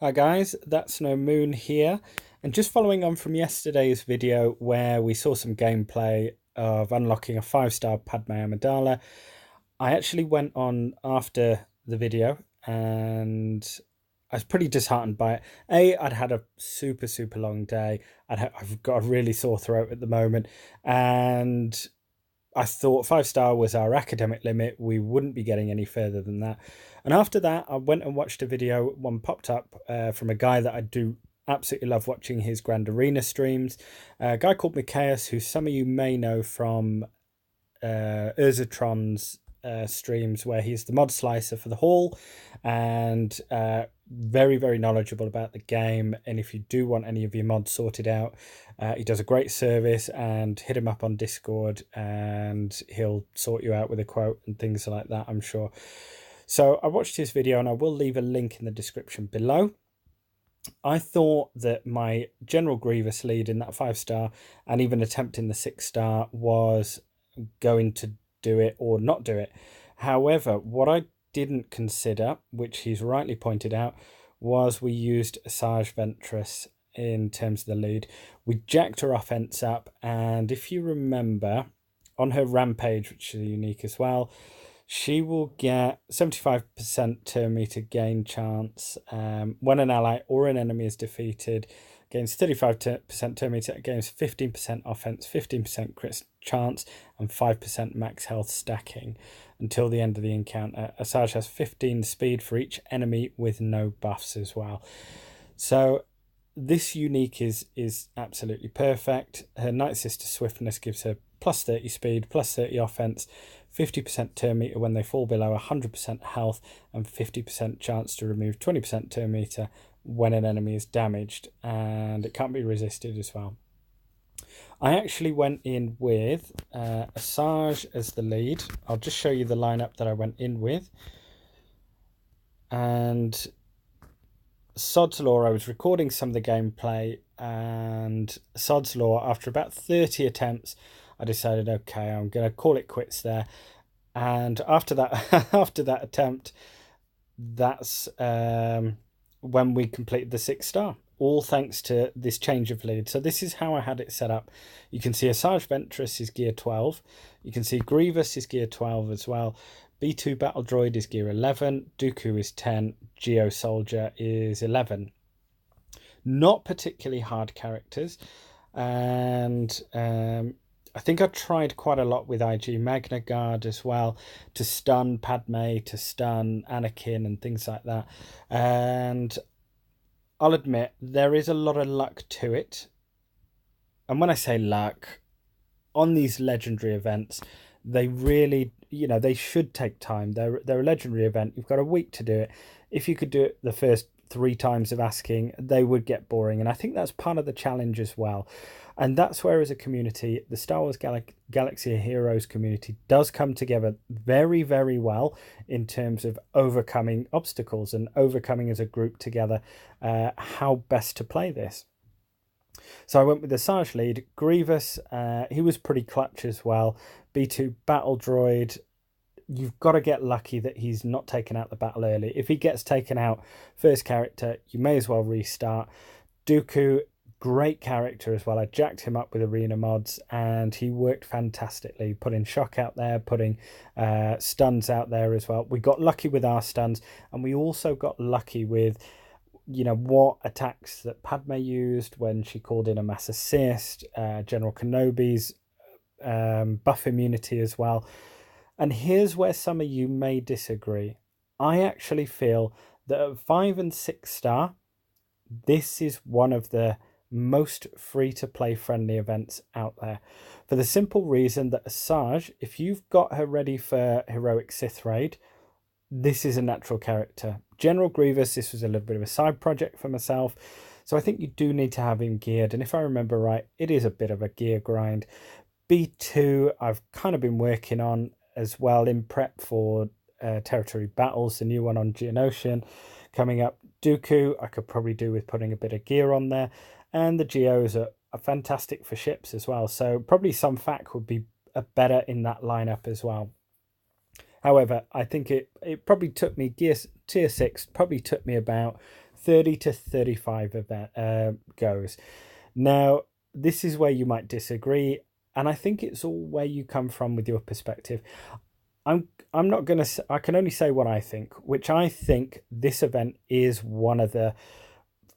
Hi guys, that's No Moon here, and just following on from yesterday's video where we saw some gameplay of unlocking a 5-star Padme Amidala, I actually went on after the video and I was pretty disheartened by it. I'd had a super long day. I've got a really sore throat at the moment, and I thought 5-star was our academic limit. We wouldn't be getting any further than that. And after that, I went and watched a video. One popped up from a guy that I do absolutely love watching his Grand Arena streams. A guy called Mikaeus, who some of you may know from Urzatron's streams, where he's the mod slicer for the hall, and very knowledgeable about the game. And if you do want any of your mods sorted out, he does a great service, and hit him up on Discord and he'll sort you out with a quote and things like that, I'm sure. So I watched his video and I will leave a link in the description below. I thought that my General Grievous lead in that 5-star and even attempting the 6-star was going to do it or not do it. However, what I didn't consider, which he's rightly pointed out, was we used Asajj Ventress in terms of the lead. We jacked her offense up, and if you remember, on her rampage, which is unique as well, she will get 75% turn meter gain chance when an ally or an enemy is defeated, gains 35% turn meter, gains 15% offense, 15% crit chance, and 5% max health stacking until the end of the encounter. Asajj has 15 speed for each enemy with no buffs as well. So this unique is absolutely perfect. Her Night Sister Swiftness gives her plus 30 speed, plus 30 offense, 50% turn meter when they fall below 100% health, and 50% chance to remove 20% turn meter when an enemy is damaged, and it can't be resisted as well. I actually went in with Asajj as the lead. I'll just show you the lineup that I went in with. And Sod's Law, I was recording some of the gameplay, and Sod's Law, after about 30 attempts, I decided, okay, I'm going to call it quits there. And after that, after that attempt, that's when we completed the 6-star, all thanks to this change of lead. So this is how I had it set up. You can see Asajj Ventress is gear 12. You can see Grievous is gear 12 as well. B2 Battle Droid is gear 11. Dooku is 10. Geo Soldier is 11. Not particularly hard characters. And I think I tried quite a lot with IG Magna Guard as well, to stun Padme, to stun Anakin and things like that. And I'll admit, there is a lot of luck to it. And when I say luck, on these legendary events, they really, they should take time. They're a legendary event. You've got a week to do it. If you could do it the first 3 times of asking, they would get boring. And I think that's part of the challenge as well. And that's where, as a community, the Star Wars Galaxy of Heroes community does come together very well in terms of overcoming obstacles and overcoming as a group together how best to play this. So I went with the Asajj lead. Grievous, he was pretty clutch as well. B2 Battle Droid, you've got to get lucky that he's not taken out the battle early. If he gets taken out first character, you may as well restart. Dooku, great character as well. I jacked him up with arena mods and he worked fantastically, putting shock out there, putting stuns out there as well. We got lucky with our stuns, and we also got lucky with what attacks that Padme used when she called in a mass assist, General Kenobi's buff immunity as well. And here's where some of you may disagree. I actually feel that at 5 and 6-star, this is one of the most free-to-play friendly events out there, for the simple reason that Asajj, if you've got her ready for Heroic Sith Raid, this is a natural character. General Grievous, this was a little bit of a side project for myself, so I think you do need to have him geared, and if I remember right, it is a bit of a gear grind. B2, I've kind of been working on as well in prep for Territory Battles, the new one on Geonosian coming up. Dooku, I could probably do with putting a bit of gear on there, and the Geos are fantastic for ships as well, so probably some FAC would be better in that lineup as well. However, I think it probably took me tier 6 probably took me about 30 to 35 goes. Now, this is where you might disagree, and I think it's all where you come from with your perspective. I'm not going to, I can only say what I think, which I think this event is one of the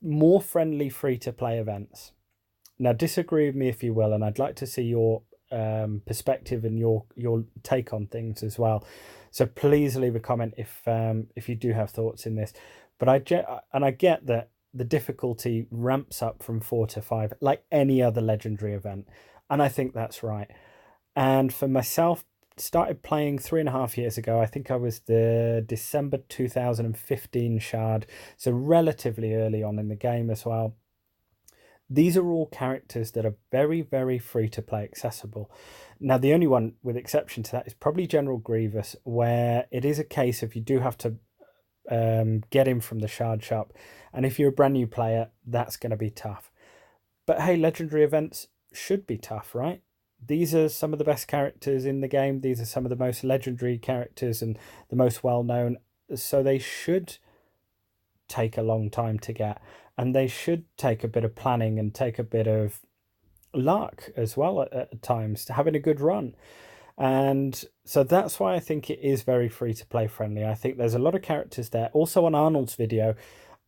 more friendly free to play events. Now, disagree with me if you will, and I'd like to see your perspective and your take on things as well. So please leave a comment if you do have thoughts in this. But I get that the difficulty ramps up from 4 to 5, like any other legendary event, and I think that's right. And for myself, started playing 3.5 years ago. I think I was the December 2015 shard, so relatively early on in the game as well. These are all characters that are very, very free to play accessible. Now, the only one with exception to that is probably General Grievous, where it is a case of you do have to get him from the shard shop. And if you're a brand new player, that's going to be tough. But hey, legendary events should be tough, right? These are some of the best characters in the game. These are some of the most legendary characters and the most well-known. So they should take a long time to get. And they should take a bit of planning and take a bit of luck as well at times, to having a good run. And so that's why I think it is very free to play friendly. I think there's a lot of characters there. Also on Arnold's video,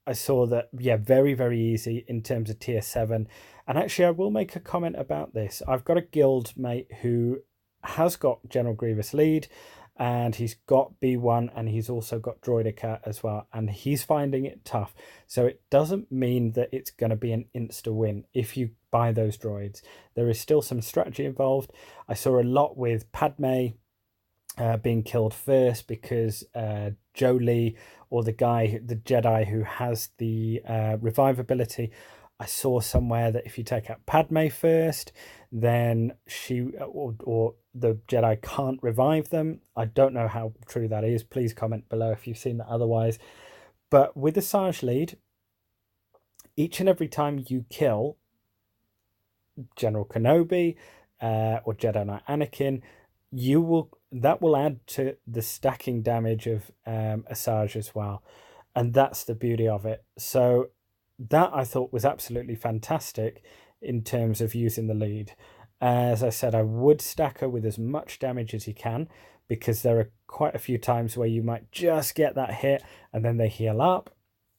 I saw that, yeah, very, very easy in terms of tier 7. And actually, I will make a comment about this. I've got a guild mate who has got General Grievous lead, and he's got B1, and he's also got Droideka as well, and he's finding it tough. So it doesn't mean that it's going to be an insta-win if you buy those droids. There is still some strategy involved. I saw a lot with Padme being killed first because Jolee, or the Jedi who has the revive ability, I saw somewhere that if you take out Padme first, then she or the Jedi can't revive them. I don't know how true that is. Please comment below if you've seen that otherwise. But with the Asajj lead, each and every time you kill General Kenobi or Jedi Knight Anakin, that will add to the stacking damage of Asajj as well, and that's the beauty of it. So that I thought was absolutely fantastic in terms of using the lead. As I said, I would stack her with as much damage as you can, because there are quite a few times where you might just get that hit and then they heal up.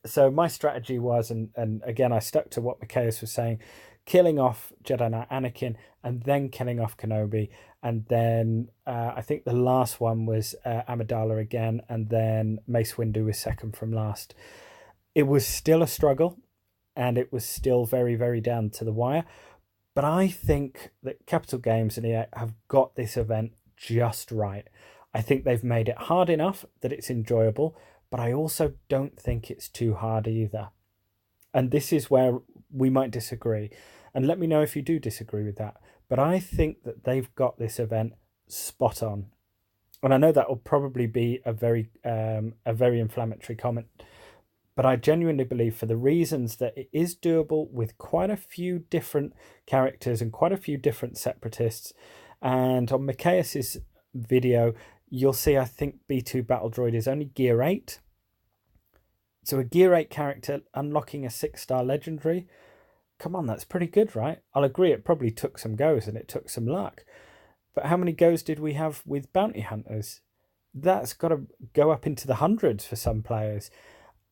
So my strategy was, and again, I stuck to what Mikaeus was saying, killing off Jedi Knight Anakin and then killing off Kenobi. And then I think the last one was Amidala again, and then Mace Windu was second from last. It was still a struggle, and it was still very, very down to the wire. But I think that Capital Games and EA have got this event just right. I think they've made it hard enough that it's enjoyable, but I also don't think it's too hard either. And this is where we might disagree. And let me know if you do disagree with that. But I think that they've got this event spot on. And I know that will probably be a very inflammatory comment, but I genuinely believe, for the reasons that it is doable with quite a few different characters and quite a few different separatists. And on Mikaeus's video, you'll see I think B2 Battle Droid is only gear 8. So a gear 8 character unlocking a 6-star legendary, come on, that's pretty good, right? I'll agree it probably took some goes and it took some luck. But how many goes did we have with bounty hunters? That's got to go up into the hundreds for some players.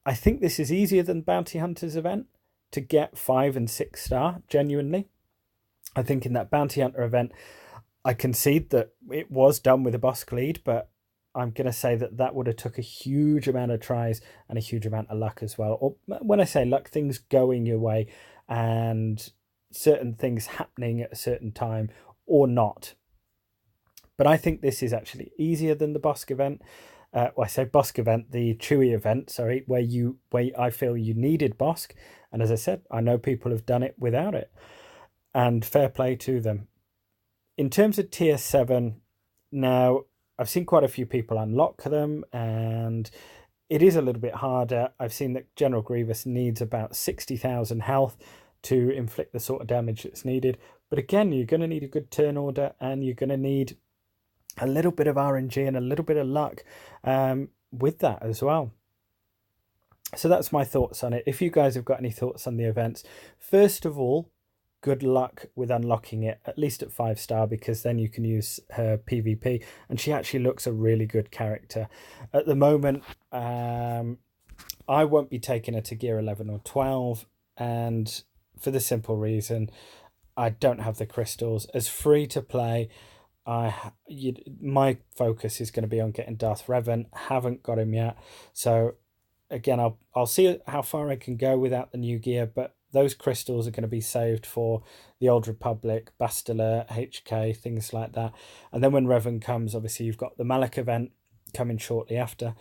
I think this is easier than Bounty Hunters event to get 5 and 6 star, genuinely. I think in that Bounty Hunter event, I concede that it was done with a Bossk lead, but I'm going to say that would have took a huge amount of tries and a huge amount of luck as well. Or when I say luck, things going your way and certain things happening at a certain time or not. But I think this is actually easier than the Bossk event. I say Bossk event, the Chewie event, sorry, where I feel you needed Bossk. And as I said, I know people have done it without it. And fair play to them. In terms of tier 7, now I've seen quite a few people unlock them, and it is a little bit harder. I've seen that General Grievous needs about 60,000 health to inflict the sort of damage that's needed. But again, you're going to need a good turn order, and you're going to need a little bit of RNG and a little bit of luck with that as well. So that's my thoughts on it. If you guys have got any thoughts on the events, first of all, good luck with unlocking it, at least at 5-star, because then you can use her PvP, and she actually looks a really good character. At the moment, I won't be taking her to gear 11 or 12, and for the simple reason, I don't have the crystals. As free to play, my focus is going to be on getting Darth Revan. Haven't got him yet, so again, I'll see how far I can go without the new gear, but those crystals are going to be saved for the Old Republic, Bastila, HK, things like that. And then when Revan comes, obviously you've got the Malak event coming shortly after.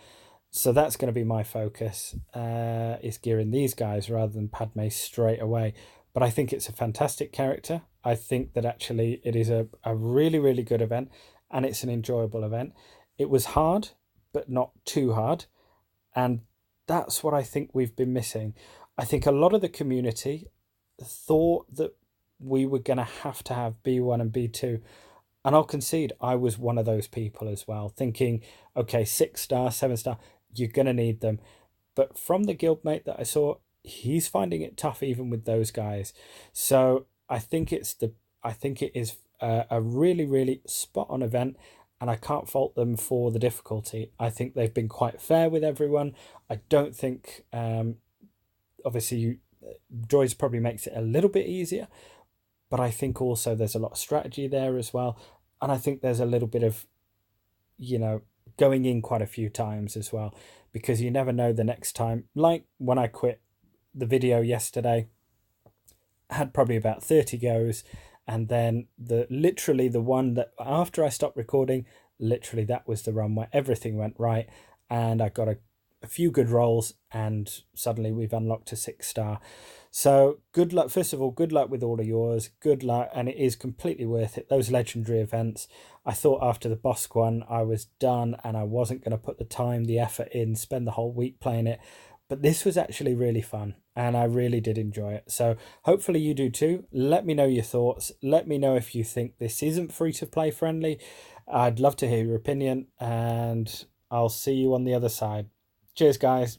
So that's going to be my focus, is gearing these guys rather than Padme straight away. But I think it's a fantastic character. I think that actually it is a really, really good event, and it's an enjoyable event. It was hard, but not too hard. And that's what I think we've been missing. I think a lot of the community thought that we were going to have B1 and B2. And I'll concede, I was one of those people as well, thinking, okay, 6-star, 7-star, you're going to need them. But from the guildmate that I saw, he's finding it tough even with those guys. So I think it is a really, really spot on event, and I can't fault them for the difficulty. I think they've been quite fair with everyone. I don't think, obviously, Droids probably makes it a little bit easier, but I think also there's a lot of strategy there as well. And I think there's a little bit of, going in quite a few times as well, because you never know the next time. Like when I quit the video yesterday, I had probably about 30 goes, and then literally the one that after I stopped recording, literally that was the run where everything went right, and I got a few good rolls, and suddenly we've unlocked a 6-star. So good luck. First of all, good luck with all of yours. Good luck, and it is completely worth it. Those legendary events, I thought after the Bossk one I was done and I wasn't going to put the time, the effort in, spend the whole week playing it. But this was actually really fun, and I really did enjoy it. So hopefully you do too. Let me know your thoughts. Let me know if you think this isn't free to play friendly. I'd love to hear your opinion, and I'll see you on the other side. Cheers, guys.